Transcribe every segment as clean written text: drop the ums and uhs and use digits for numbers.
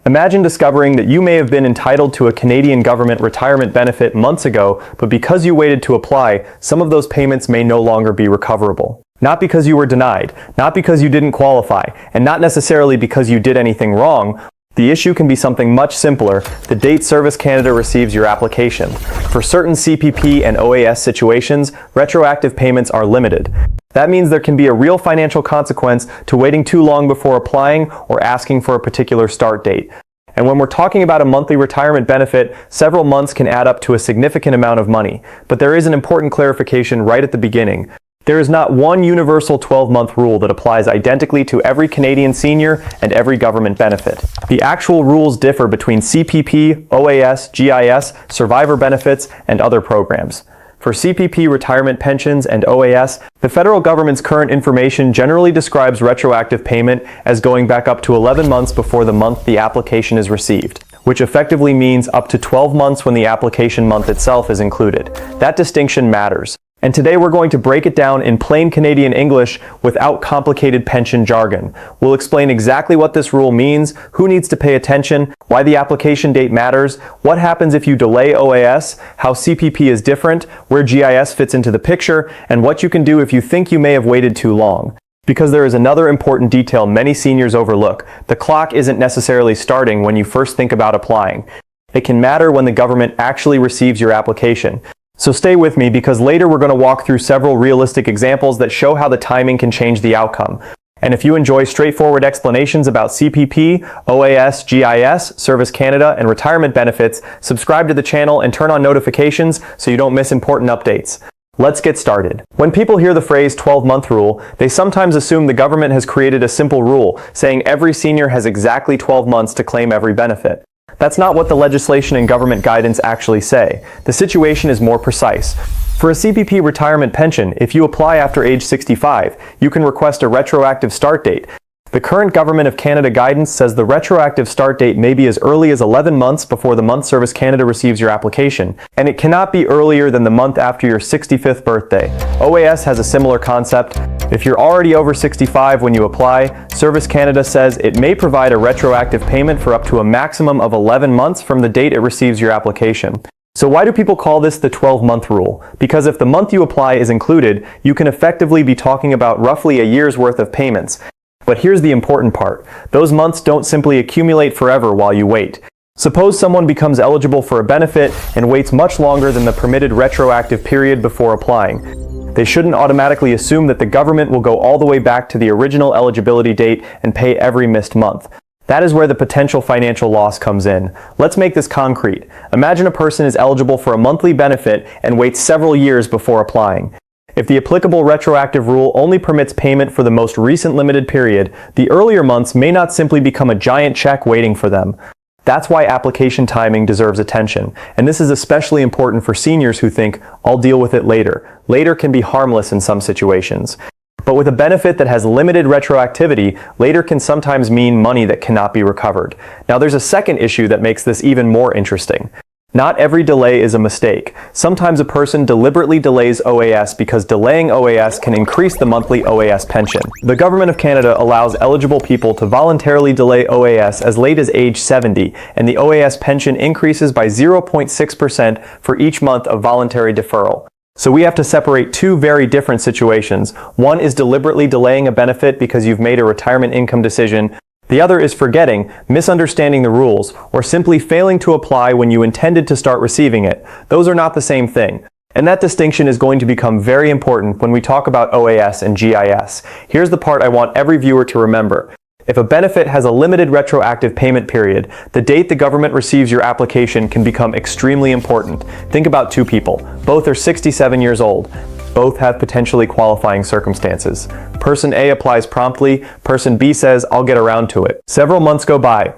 Imagine discovering that you may have been entitled to a Canadian government retirement benefit months ago, but because you waited to apply, some of those payments may no longer be recoverable. Not because you were denied, not because you didn't qualify, and not necessarily because you did anything wrong. The issue can be something much simpler: the date Service Canada receives your application. For certain CPP and OAS situations, retroactive payments are limited. That means there can be a real financial consequence to waiting too long before applying or asking for a particular start date. And when we're talking about a monthly retirement benefit, several months can add up to a significant amount of money. But there is an important clarification right at the beginning. There is not one universal 12-month rule that applies identically to every Canadian senior and every government benefit. The actual rules differ between CPP, OAS, GIS, survivor benefits, and other programs. For CPP retirement pensions and OAS, the federal government's current information generally describes retroactive payment as going back up to 11 months before the month the application is received, which effectively means up to 12 months when the application month itself is included. That distinction matters. And today we're going to break it down in plain Canadian English without complicated pension jargon. We'll explain exactly what this rule means, who needs to pay attention, why the application date matters, what happens if you delay OAS, how CPP is different, where GIS fits into the picture, and what you can do if you think you may have waited too long. Because there is another important detail many seniors overlook: the clock isn't necessarily starting when you first think about applying. It can matter when the government actually receives your application. So stay with me, because later we're going to walk through several realistic examples that show how the timing can change the outcome. And if you enjoy straightforward explanations about CPP, OAS, GIS, Service Canada, and retirement benefits, subscribe to the channel and turn on notifications so you don't miss important updates. Let's get started. When people hear the phrase 12-month rule, they sometimes assume the government has created a simple rule saying every senior has exactly 12 months to claim every benefit. That's not what the legislation and government guidance actually say. The situation is more precise. For a CPP retirement pension, if you apply after age 65, you can request a retroactive start date. The current Government of Canada guidance says the retroactive start date may be as early as 11 months before the month Service Canada receives your application, and it cannot be earlier than the month after your 65th birthday. OAS has a similar concept. If you're already over 65 when you apply, Service Canada says it may provide a retroactive payment for up to a maximum of 11 months from the date it receives your application. So why do people call this the 12-month rule? Because if the month you apply is included, you can effectively be talking about roughly a year's worth of payments. But here's the important part: those months don't simply accumulate forever while you wait. Suppose someone becomes eligible for a benefit and waits much longer than the permitted retroactive period before applying. They shouldn't automatically assume that the government will go all the way back to the original eligibility date and pay every missed month. That is where the potential financial loss comes in. Let's make this concrete. Imagine a person is eligible for a monthly benefit and waits several years before applying. If the applicable retroactive rule only permits payment for the most recent limited period, the earlier months may not simply become a giant check waiting for them. That's why application timing deserves attention, and this is especially important for seniors who think, "I'll deal with it later." Later can be harmless in some situations. But with a benefit that has limited retroactivity, later can sometimes mean money that cannot be recovered. Now there's a second issue that makes this even more interesting. Not every delay is a mistake. Sometimes a person deliberately delays OAS because delaying OAS can increase the monthly OAS pension. The Government of Canada allows eligible people to voluntarily delay OAS as late as age 70, and the OAS pension increases by 0.6% for each month of voluntary deferral. So we have to separate two very different situations. One is deliberately delaying a benefit because you've made a retirement income decision. The other is forgetting, misunderstanding the rules, or simply failing to apply when you intended to start receiving it. Those are not the same thing. And that distinction is going to become very important when we talk about OAS and GIS. Here's the part I want every viewer to remember. If a benefit has a limited retroactive payment period, the date the government receives your application can become extremely important. Think about two people. Both are 67 years old. Both have potentially qualifying circumstances. Person A applies promptly. Person B says, "I'll get around to it." Several months go by.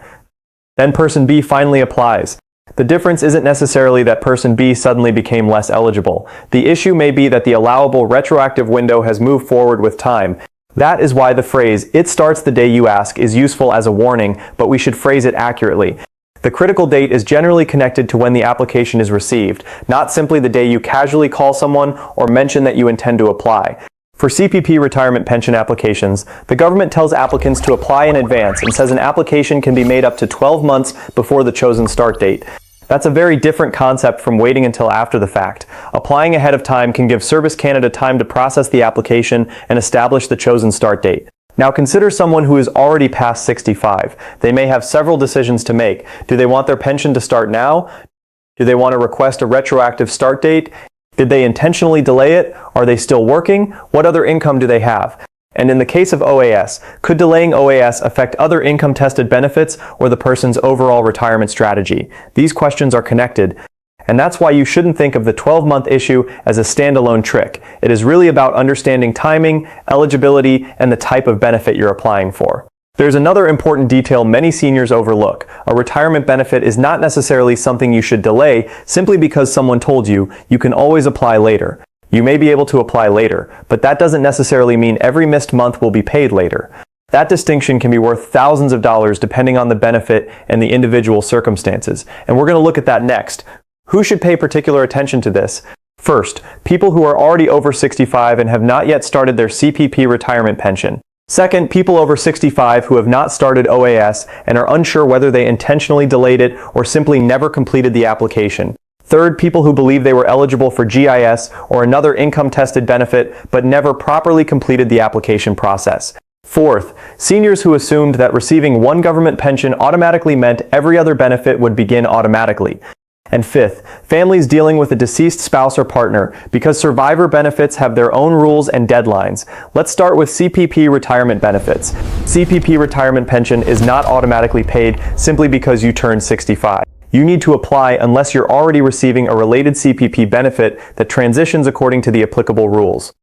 Then person B finally applies. The difference isn't necessarily that person B suddenly became less eligible. The issue may be that the allowable retroactive window has moved forward with time. That is why the phrase, "It starts the day you ask," is useful as a warning, but we should phrase it accurately. The critical date is generally connected to when the application is received, not simply the day you casually call someone or mention that you intend to apply. For CPP retirement pension applications, the government tells applicants to apply in advance and says an application can be made up to 12 months before the chosen start date. That's a very different concept from waiting until after the fact. Applying ahead of time can give Service Canada time to process the application and establish the chosen start date. Now consider someone who is already past 65. They may have several decisions to make. Do they want their pension to start now? Do they want to request a retroactive start date? Did they intentionally delay it? Are they still working? What other income do they have? And in the case of OAS, could delaying OAS affect other income-tested benefits or the person's overall retirement strategy? These questions are connected, and that's why you shouldn't think of the 12-month issue as a standalone trick. It is really about understanding timing, eligibility, and the type of benefit you're applying for. There's another important detail many seniors overlook. A retirement benefit is not necessarily something you should delay simply because someone told you can always apply later. You may be able to apply later, but that doesn't necessarily mean every missed month will be paid later. That distinction can be worth thousands of dollars depending on the benefit and the individual circumstances, and we're going to look at that next. Who should pay particular attention to this? First, people who are already over 65 and have not yet started their CPP retirement pension. Second, people over 65 who have not started OAS and are unsure whether they intentionally delayed it or simply never completed the application. Third, people who believe they were eligible for GIS or another income-tested benefit but never properly completed the application process. Fourth, seniors who assumed that receiving one government pension automatically meant every other benefit would begin automatically. And fifth, families dealing with a deceased spouse or partner, because survivor benefits have their own rules and deadlines. Let's start with CPP retirement benefits. CPP retirement pension is not automatically paid simply because you turned 65. You need to apply unless you're already receiving a related CPP benefit that transitions according to the applicable rules.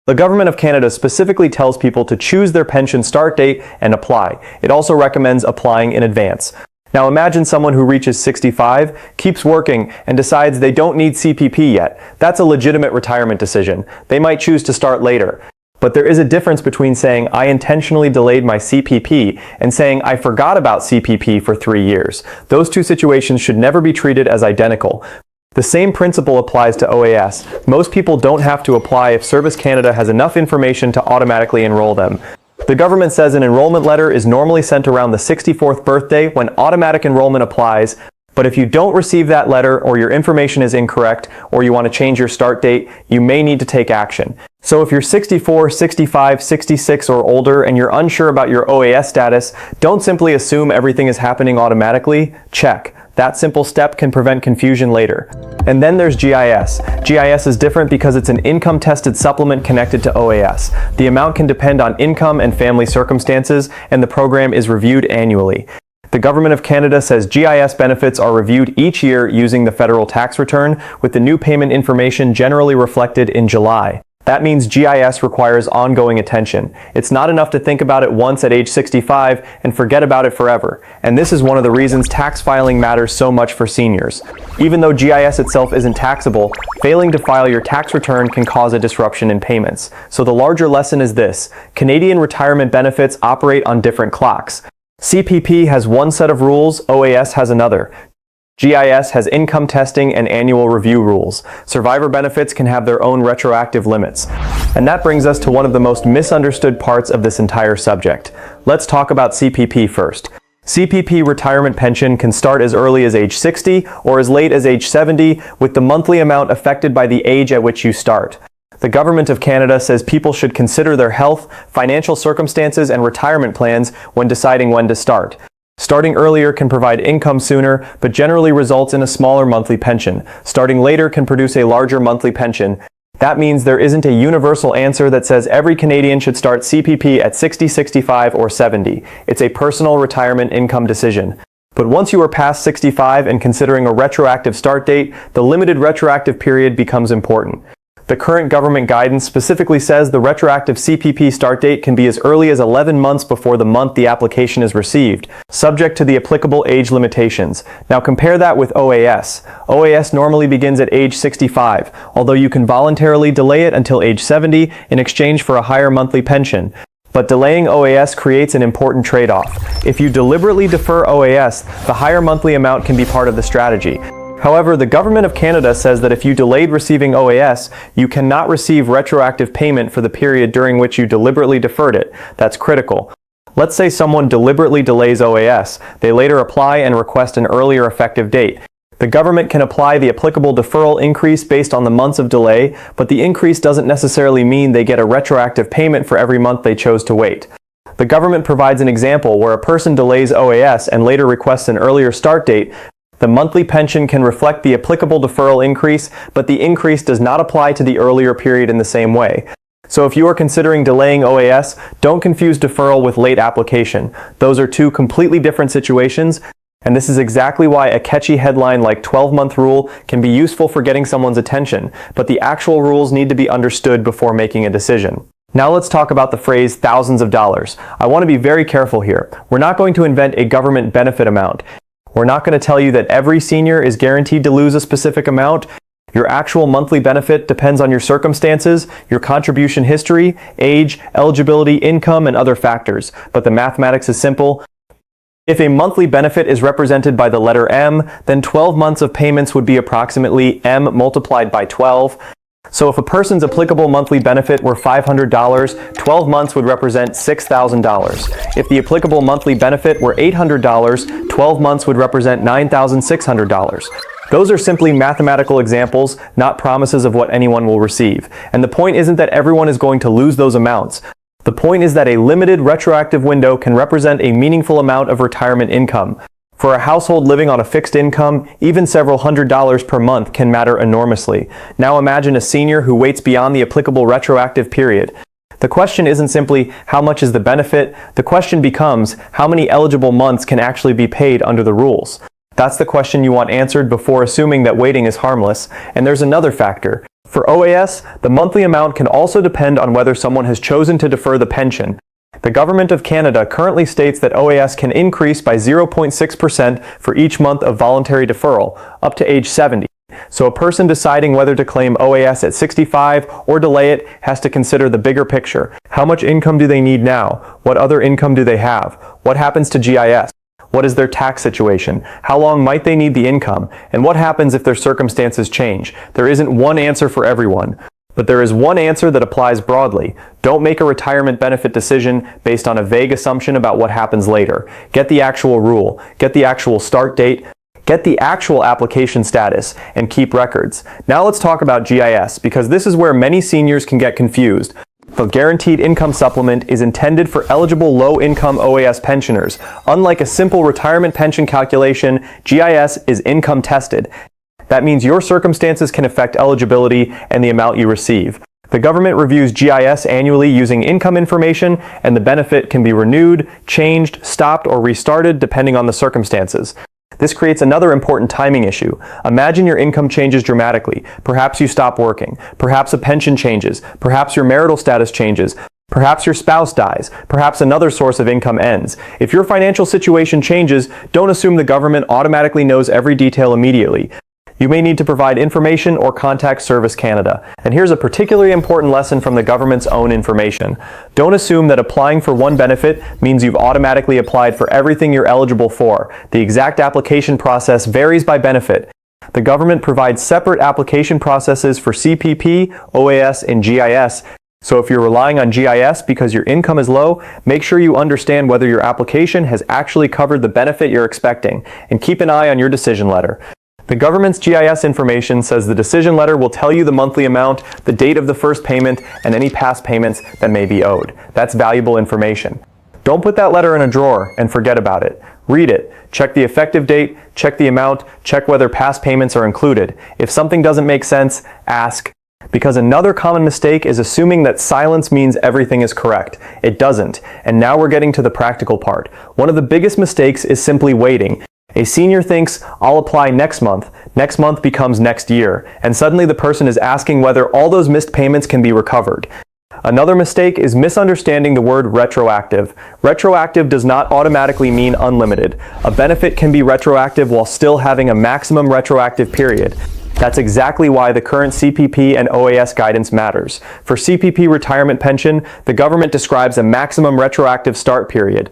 The Government of Canada specifically tells people to choose their pension start date and apply. It also recommends applying in advance. Now imagine someone who reaches 65, keeps working, and decides they don't need CPP yet. That's a legitimate retirement decision. They might choose to start later. But there is a difference between saying, I intentionally delayed my CPP, and saying, I forgot about CPP for 3 years. Those two situations should never be treated as identical. The same principle applies to OAS. Most people don't have to apply if Service Canada has enough information to automatically enroll them. The government says an enrollment letter is normally sent around the 64th birthday when automatic enrollment applies, but if you don't receive that letter or your information is incorrect or you want to change your start date, you may need to take action. So if you're 64, 65, 66 or older and you're unsure about your OAS status, don't simply assume everything is happening automatically. Check. That simple step can prevent confusion later. And then there's GIS. GIS is different because it's an income-tested supplement connected to OAS. The amount can depend on income and family circumstances, and the program is reviewed annually. The Government of Canada says GIS benefits are reviewed each year using the federal tax return, with the new payment information generally reflected in July. That means GIS requires ongoing attention. It's not enough to think about it once at age 65 and forget about it forever. And this is one of the reasons tax filing matters so much for seniors. Even though GIS itself isn't taxable, failing to file your tax return can cause a disruption in payments. So the larger lesson is this: Canadian retirement benefits operate on different clocks. CPP has one set of rules, OAS has another. GIS has income testing and annual review rules. Survivor benefits can have their own retroactive limits. And that brings us to one of the most misunderstood parts of this entire subject. Let's talk about CPP first. CPP retirement pension can start as early as age 60 or as late as age 70, with the monthly amount affected by the age at which you start. The Government of Canada says people should consider their health, financial circumstances, and retirement plans when deciding when to start. Starting earlier can provide income sooner, but generally results in a smaller monthly pension. Starting later can produce a larger monthly pension. That means there isn't a universal answer that says every Canadian should start CPP at 60, 65, or 70. It's a personal retirement income decision. But once you are past 65 and considering a retroactive start date, the limited retroactive period becomes important. The current government guidance specifically says the retroactive CPP start date can be as early as 11 months before the month the application is received, subject to the applicable age limitations. Now compare that with OAS. OAS normally begins at age 65, although you can voluntarily delay it until age 70 in exchange for a higher monthly pension. But delaying OAS creates an important trade-off. If you deliberately defer OAS, the higher monthly amount can be part of the strategy. However, the Government of Canada says that if you delayed receiving OAS, you cannot receive retroactive payment for the period during which you deliberately deferred it. That's critical. Let's say someone deliberately delays OAS. They later apply and request an earlier effective date. The government can apply the applicable deferral increase based on the months of delay, but the increase doesn't necessarily mean they get a retroactive payment for every month they chose to wait. The government provides an example where a person delays OAS and later requests an earlier start date. The monthly pension can reflect the applicable deferral increase, but the increase does not apply to the earlier period in the same way. So if you are considering delaying OAS, don't confuse deferral with late application. Those are two completely different situations, and this is exactly why a catchy headline like 12-month rule can be useful for getting someone's attention, but the actual rules need to be understood before making a decision. Now let's talk about the phrase thousands of dollars. I want to be very careful here. We're not going to invent a government benefit amount. We're not going to tell you that every senior is guaranteed to lose a specific amount. Your actual monthly benefit depends on your circumstances, your contribution history, age, eligibility, income, and other factors. But the mathematics is simple. If a monthly benefit is represented by the letter M, then 12 months of payments would be approximately M multiplied by 12. So if a person's applicable monthly benefit were $500, 12 months would represent $6,000. If the applicable monthly benefit were $800, 12 months would represent $9,600. Those are simply mathematical examples, not promises of what anyone will receive. And the point isn't that everyone is going to lose those amounts. The point is that a limited retroactive window can represent a meaningful amount of retirement income. For a household living on a fixed income, even several $100s per month can matter enormously. Now imagine a senior who waits beyond the applicable retroactive period. The question isn't simply how much is the benefit, the question becomes how many eligible months can actually be paid under the rules. That's the question you want answered before assuming that waiting is harmless. And there's another factor. For OAS, the monthly amount can also depend on whether someone has chosen to defer the pension. The Government of Canada currently states that OAS can increase by 0.6% for each month of voluntary deferral, up to age 70. So a person deciding whether to claim OAS at 65 or delay it has to consider the bigger picture. How much income do they need now? What other income do they have? What happens to GIS? What is their tax situation? How long might they need the income? And what happens if their circumstances change? There isn't one answer for everyone. But there is one answer that applies broadly. Don't make a retirement benefit decision based on a vague assumption about what happens later. Get the actual rule, get the actual start date, get the actual application status, and keep records. Now let's talk about GIS, because this is where many seniors can get confused. The Guaranteed Income Supplement is intended for eligible low-income OAS pensioners. Unlike a simple retirement pension calculation, GIS is income tested. That means your circumstances can affect eligibility and the amount you receive. The government reviews GIS annually using income information, and the benefit can be renewed, changed, stopped, or restarted depending on the circumstances. This creates another important timing issue. Imagine your income changes dramatically. Perhaps you stop working. Perhaps a pension changes. Perhaps your marital status changes. Perhaps your spouse dies. Perhaps another source of income ends. If your financial situation changes, don't assume the government automatically knows every detail immediately. You may need to provide information or contact Service Canada. And here's a particularly important lesson from the government's own information. Don't assume that applying for one benefit means you've automatically applied for everything you're eligible for. The exact application process varies by benefit. The government provides separate application processes for CPP, OAS, and GIS. So if you're relying on GIS because your income is low, make sure you understand whether your application has actually covered the benefit you're expecting, and keep an eye on your decision letter. The government's GIS information says the decision letter will tell you the monthly amount, the date of the first payment, and any past payments that may be owed. That's valuable information. Don't put that letter in a drawer and forget about it. Read it. Check the effective date, check the amount, check whether past payments are included. If something doesn't make sense, ask. Because another common mistake is assuming that silence means everything is correct. It doesn't. And now we're getting to the practical part. One of the biggest mistakes is simply waiting. A senior thinks, I'll apply next month. Next month becomes next year, and suddenly the person is asking whether all those missed payments can be recovered. Another mistake is misunderstanding the word retroactive. Retroactive does not automatically mean unlimited. A benefit can be retroactive while still having a maximum retroactive period. That's exactly why the current CPP and OAS guidance matters. For CPP Retirement Pension, the government describes a maximum retroactive start period.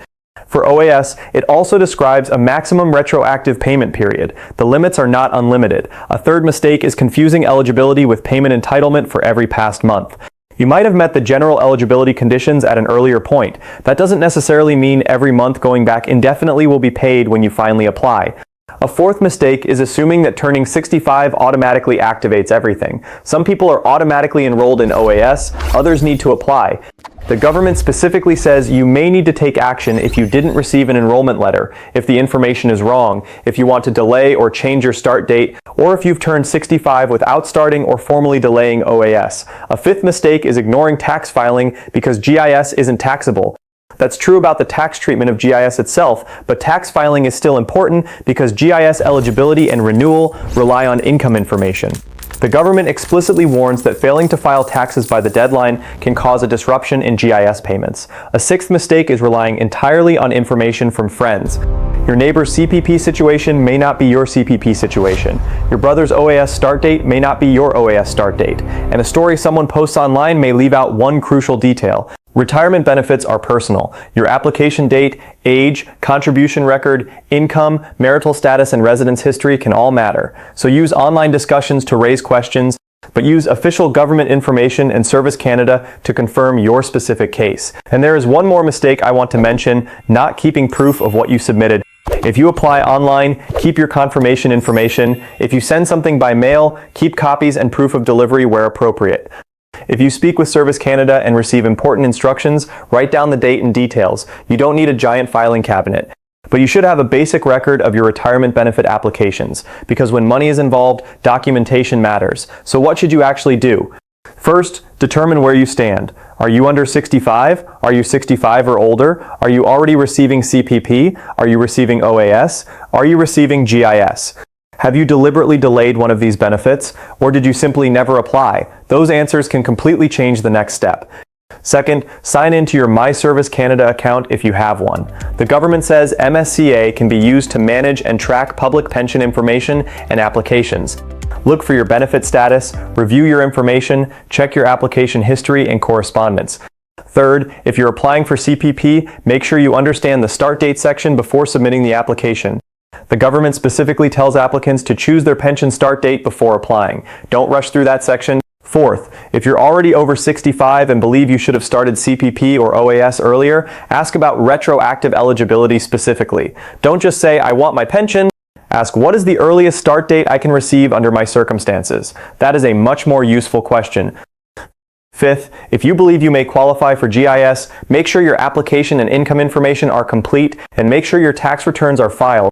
For OAS, it also describes a maximum retroactive payment period. The limits are not unlimited. A third mistake is confusing eligibility with payment entitlement for every past month. You might have met the general eligibility conditions at an earlier point. That doesn't necessarily mean every month going back indefinitely will be paid when you finally apply. A fourth mistake is assuming that turning 65 automatically activates everything. Some people are automatically enrolled in OAS, others need to apply. The government specifically says you may need to take action if you didn't receive an enrollment letter, if the information is wrong, if you want to delay or change your start date, or if you've turned 65 without starting or formally delaying OAS. A fifth mistake is ignoring tax filing because GIS isn't taxable. That's true about the tax treatment of GIS itself, but tax filing is still important because GIS eligibility and renewal rely on income information. The government explicitly warns that failing to file taxes by the deadline can cause a disruption in GIS payments. A sixth mistake is relying entirely on information from friends. Your neighbor's CPP situation may not be your CPP situation. Your brother's OAS start date may not be your OAS start date. And a story someone posts online may leave out one crucial detail. Retirement benefits are personal. Your application date, age, contribution record, income, marital status, and residence history can all matter. So use online discussions to raise questions, but use official government information and Service Canada to confirm your specific case. And there is one more mistake I want to mention: not keeping proof of what you submitted. If you apply online, keep your confirmation information. If you send something by mail, keep copies and proof of delivery where appropriate. If you speak with Service Canada and receive important instructions, write down the date and details. You don't need a giant filing cabinet. But you should have a basic record of your retirement benefit applications, because when money is involved, documentation matters. So what should you actually do? First, determine where you stand. Are you under 65? Are you 65 or older? Are you already receiving CPP? Are you receiving OAS? Are you receiving GIS? Have you deliberately delayed one of these benefits, or did you simply never apply? Those answers can completely change the next step. Second, sign into your My Service Canada account if you have one. The government says MSCA can be used to manage and track public pension information and applications. Look for your benefit status, review your information, check your application history and correspondence. Third, if you're applying for CPP, make sure you understand the start date section before submitting the application. The government specifically tells applicants to choose their pension start date before applying. Don't rush through that section. Fourth, if you're already over 65 and believe you should have started CPP or OAS earlier, ask about retroactive eligibility specifically. Don't just say, "I want my pension." Ask, "What is the earliest start date I can receive under my circumstances?" That is a much more useful question. Fifth, if you believe you may qualify for GIS, make sure your application and income information are complete and make sure your tax returns are filed.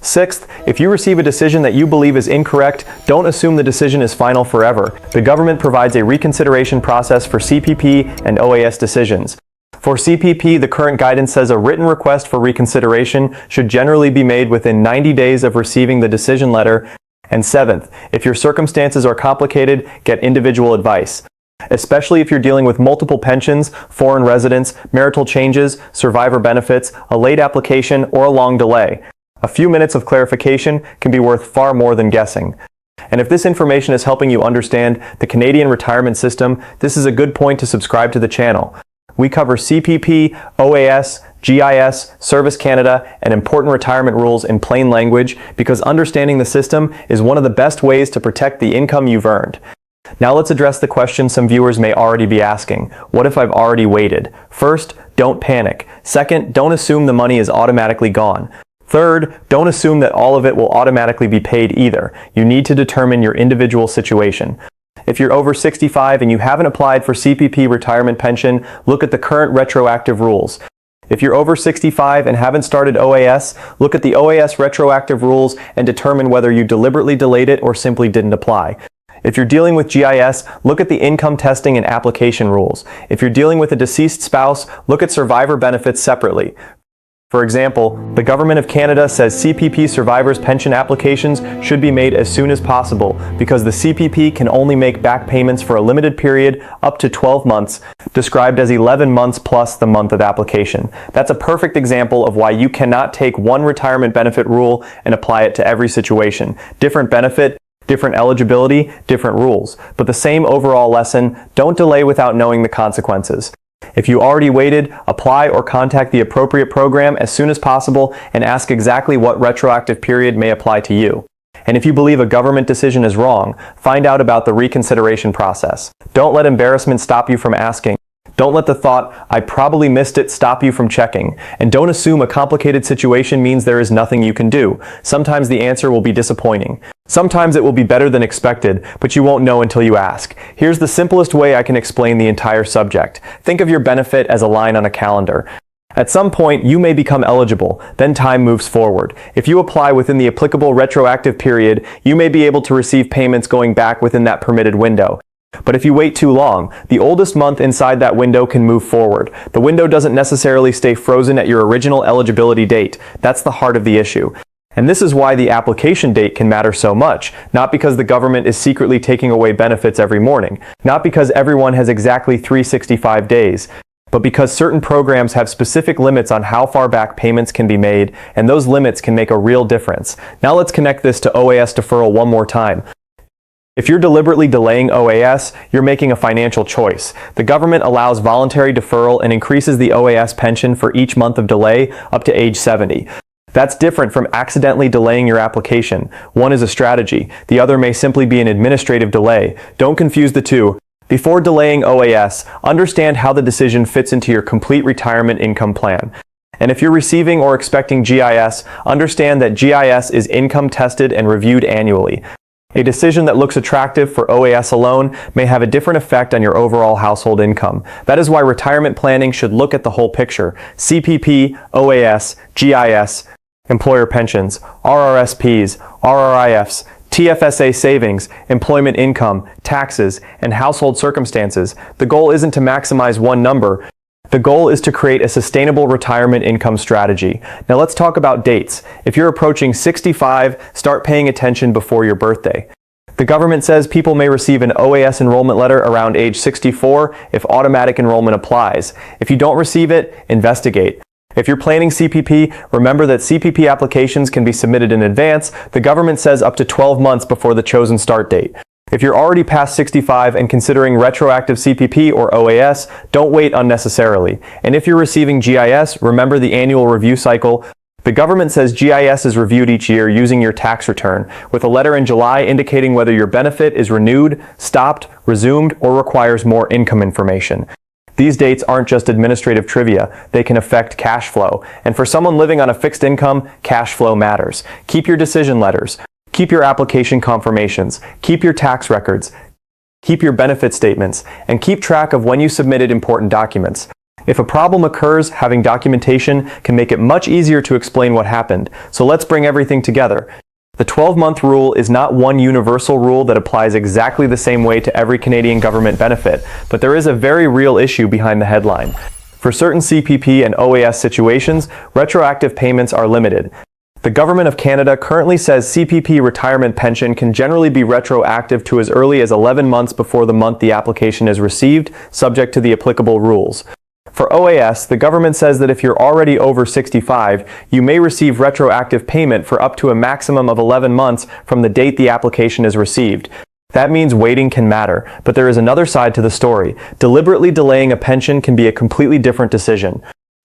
Sixth, if you receive a decision that you believe is incorrect, don't assume the decision is final forever. The government provides a reconsideration process for CPP and OAS decisions. For CPP, the current guidance says a written request for reconsideration should generally be made within 90 days of receiving the decision letter. And seventh, if your circumstances are complicated, get individual advice. Especially if you're dealing with multiple pensions, foreign residence, marital changes, survivor benefits, a late application, or a long delay. A few minutes of clarification can be worth far more than guessing. And if this information is helping you understand the Canadian retirement system, this is a good point to subscribe to the channel. We cover CPP, OAS, GIS, Service Canada, and important retirement rules in plain language because understanding the system is one of the best ways to protect the income you've earned. Now let's address the question some viewers may already be asking. What if I've already waited? First, don't panic. Second, don't assume the money is automatically gone. Third, don't assume that all of it will automatically be paid either. You need to determine your individual situation. If you're over 65 and you haven't applied for CPP Retirement Pension, look at the current retroactive rules. If you're over 65 and haven't started OAS, look at the OAS retroactive rules and determine whether you deliberately delayed it or simply didn't apply. If you're dealing with GIS, look at the income testing and application rules. If you're dealing with a deceased spouse, look at survivor benefits separately. For example, the Government of Canada says CPP survivors' pension applications should be made as soon as possible because the CPP can only make back payments for a limited period up to 12 months, described as 11 months plus the month of application. That's a perfect example of why you cannot take one retirement benefit rule and apply it to every situation. Different benefit, different eligibility, different rules. But the same overall lesson: don't delay without knowing the consequences. If you already waited, apply or contact the appropriate program as soon as possible and ask exactly what retroactive period may apply to you. And if you believe a government decision is wrong, find out about the reconsideration process. Don't let embarrassment stop you from asking. Don't let the thought, "I probably missed it," stop you from checking. And don't assume a complicated situation means there is nothing you can do. Sometimes the answer will be disappointing. Sometimes it will be better than expected, but you won't know until you ask. Here's the simplest way I can explain the entire subject. Think of your benefit as a line on a calendar. At some point, you may become eligible, then time moves forward. If you apply within the applicable retroactive period, you may be able to receive payments going back within that permitted window. But if you wait too long, the oldest month inside that window can move forward. The window doesn't necessarily stay frozen at your original eligibility date. That's the heart of the issue. And this is why the application date can matter so much, not because the government is secretly taking away benefits every morning, not because everyone has exactly 365 days, but because certain programs have specific limits on how far back payments can be made, and those limits can make a real difference. Now let's connect this to OAS deferral one more time. If you're deliberately delaying OAS, you're making a financial choice. The government allows voluntary deferral and increases the OAS pension for each month of delay up to age 70. That's different from accidentally delaying your application. One is a strategy. The other may simply be an administrative delay. Don't confuse the two. Before delaying OAS, understand how the decision fits into your complete retirement income plan. And if you're receiving or expecting GIS, understand that GIS is income tested and reviewed annually. A decision that looks attractive for OAS alone may have a different effect on your overall household income. That is why retirement planning should look at the whole picture. CPP, OAS, GIS, employer pensions, RRSPs, RRIFs, TFSA savings, employment income, taxes, and household circumstances. The goal isn't to maximize one number. The goal is to create a sustainable retirement income strategy. Now let's talk about dates. If you're approaching 65, start paying attention before your birthday. The government says people may receive an OAS enrollment letter around age 64 if automatic enrollment applies. If you don't receive it, investigate. If you're planning CPP, remember that CPP applications can be submitted in advance. The government says up to 12 months before the chosen start date. If you're already past 65 and considering retroactive CPP or OAS, don't wait unnecessarily. And if you're receiving GIS, remember the annual review cycle. The government says GIS is reviewed each year using your tax return, with a letter in July indicating whether your benefit is renewed, stopped, resumed, or requires more income information. These dates aren't just administrative trivia, they can affect cash flow. And for someone living on a fixed income, cash flow matters. Keep your decision letters. Keep your application confirmations, keep your tax records, keep your benefit statements, and keep track of when you submitted important documents. If a problem occurs, having documentation can make it much easier to explain what happened. So let's bring everything together. The 12-month rule is not one universal rule that applies exactly the same way to every Canadian government benefit, but there is a very real issue behind the headline. For certain CPP and OAS situations, retroactive payments are limited. The Government of Canada currently says CPP Retirement Pension can generally be retroactive to as early as 11 months before the month the application is received, subject to the applicable rules. For OAS, the government says that if you're already over 65, you may receive retroactive payment for up to a maximum of 11 months from the date the application is received. That means waiting can matter, but there is another side to the story. Deliberately delaying a pension can be a completely different decision.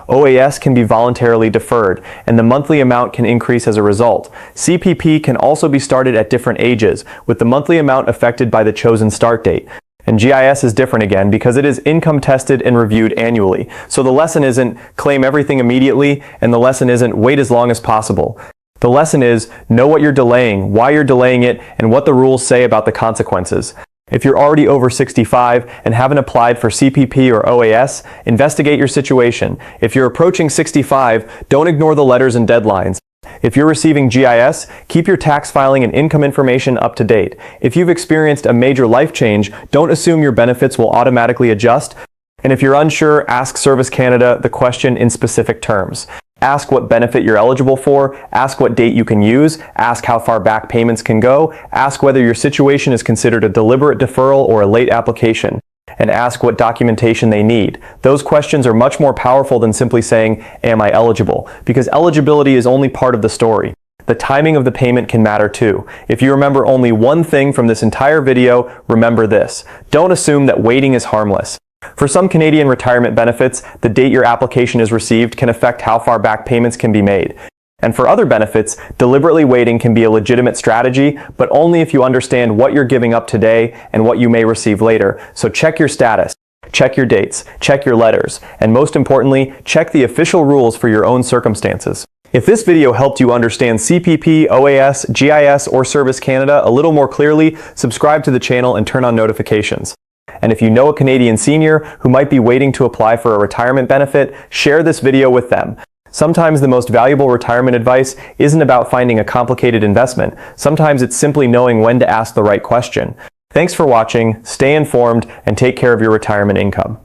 OAS can be voluntarily deferred, and the monthly amount can increase as a result. CPP can also be started at different ages, with the monthly amount affected by the chosen start date. And GIS is different again because it is income tested and reviewed annually. So the lesson isn't claim everything immediately, and the lesson isn't wait as long as possible. The lesson is know what you're delaying, why you're delaying it, and what the rules say about the consequences. If you're already over 65 and haven't applied for CPP or OAS, investigate your situation. If you're approaching 65, don't ignore the letters and deadlines. If you're receiving GIS, keep your tax filing and income information up to date. If you've experienced a major life change, don't assume your benefits will automatically adjust. And if you're unsure, ask Service Canada the question in specific terms. Ask what benefit you're eligible for, ask what date you can use, ask how far back payments can go, ask whether your situation is considered a deliberate deferral or a late application, and ask what documentation they need. Those questions are much more powerful than simply saying, "Am I eligible?" Because eligibility is only part of the story. The timing of the payment can matter too. If you remember only one thing from this entire video, remember this. Don't assume that waiting is harmless. For some Canadian retirement benefits, the date your application is received can affect how far back payments can be made. And for other benefits, deliberately waiting can be a legitimate strategy, but only if you understand what you're giving up today and what you may receive later. So check your status, check your dates, check your letters, and most importantly, check the official rules for your own circumstances. If this video helped you understand CPP, OAS, GIS, or Service Canada a little more clearly, subscribe to the channel and turn on notifications. And if you know a Canadian senior who might be waiting to apply for a retirement benefit, share this video with them. Sometimes the most valuable retirement advice isn't about finding a complicated investment. Sometimes it's simply knowing when to ask the right question. Thanks for watching, stay informed, and take care of your retirement income.